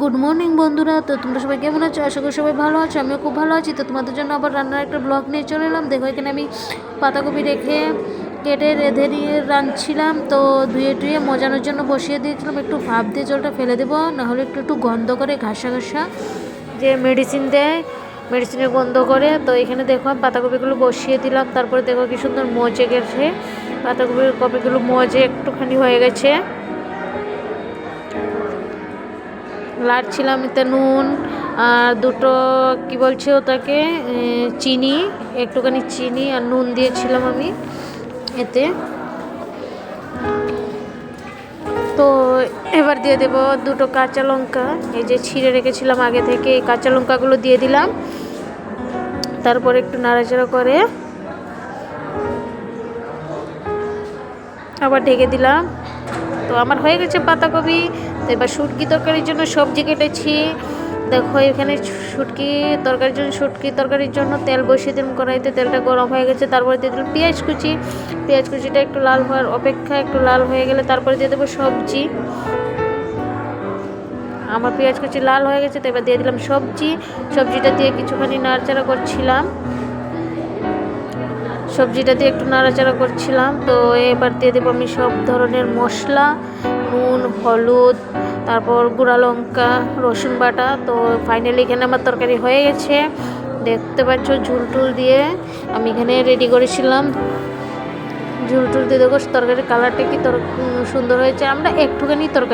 Good morning বন্ধুরা। তো তোমরা সবাই কেমন আছো? আশা করি সবাই ভালো আছো, আমিও খুব ভালো আছি। তো তোমাদের জন্য আবার রান্নার একটা ব্লগ নিয়ে চলে এলাম। দেখো এখানে আমি পাতাকপি রেখে কেটে রেঁধে নিয়ে রাঁধছিলাম। তো ধুয়ে টুয়ে মজানোর জন্য বসিয়ে দিয়েছিলাম। একটু ভাপ দিয়ে জলটা ফেলে দেবো, নাহলে একটু একটু গন্ধ করে ঘাসা ঘাসা, যে মেডিসিন দেয় মেডিসিনের গন্ধ করে। তো এখানে দেখো পাতাকপিগুলো বসিয়ে দিলাম। তারপরে দেখো কি সুন্দর মজে গেছে, কপিগুলো মজে একটুখানি হয়ে গেছে। লাড়ছিলাম এতে নুন আর দুটো কি বলছে ওটাকে চিনি, একটুখানি চিনি আর নুন দিয়েছিলাম আমি এতে। তো এবার দিয়ে দেব দুটো কাঁচা লঙ্কা, এই যে ছিঁড়ে রেখেছিলাম আগে থেকে, এই কাঁচা লঙ্কাগুলো দিয়ে দিলাম। তারপর একটু নাড়াচাড়া করে আবার ঢেকে দিলাম। তো আমার হয়ে গেছে পাতাকপি। তো এবার শুটকি তরকারির জন্য সবজি কেটেছি। দেখো এখানে শুটকি তরকারির জন্য তেল বসিয়ে দিলাম কড়াইতে, তেলটা গরম হয়ে গেছে। তারপরে দিয়ে দিলাম পেঁয়াজ কুচিটা একটু লাল হওয়ার অপেক্ষা, একটু লাল হয়ে গেলে তারপরে দিয়ে দেবো সবজি। আমার পেঁয়াজ কুচি লাল হয়ে গেছে, তো এবার দিয়ে দিলাম সবজিটা দিয়ে কিছুখানি নাড়াচাড়া করছিলাম। তো এবার দিয়ে দেবো আমি সব ধরনের মশলা, নুন, হলুদ, তারপর গুঁড়া লঙ্কা, রসুন বাটা। তো ফাইনালি এখানে আমার তরকারি হয়ে গেছে, দেখতে পাচ্ছ। ঝুল দিয়ে আমি এখানে রেডি করেছিলাম। ঝুল দিয়ে দেখো তরকারির কালারটা কি সুন্দর হয়েছে। আমরা একটুখানি তরকারি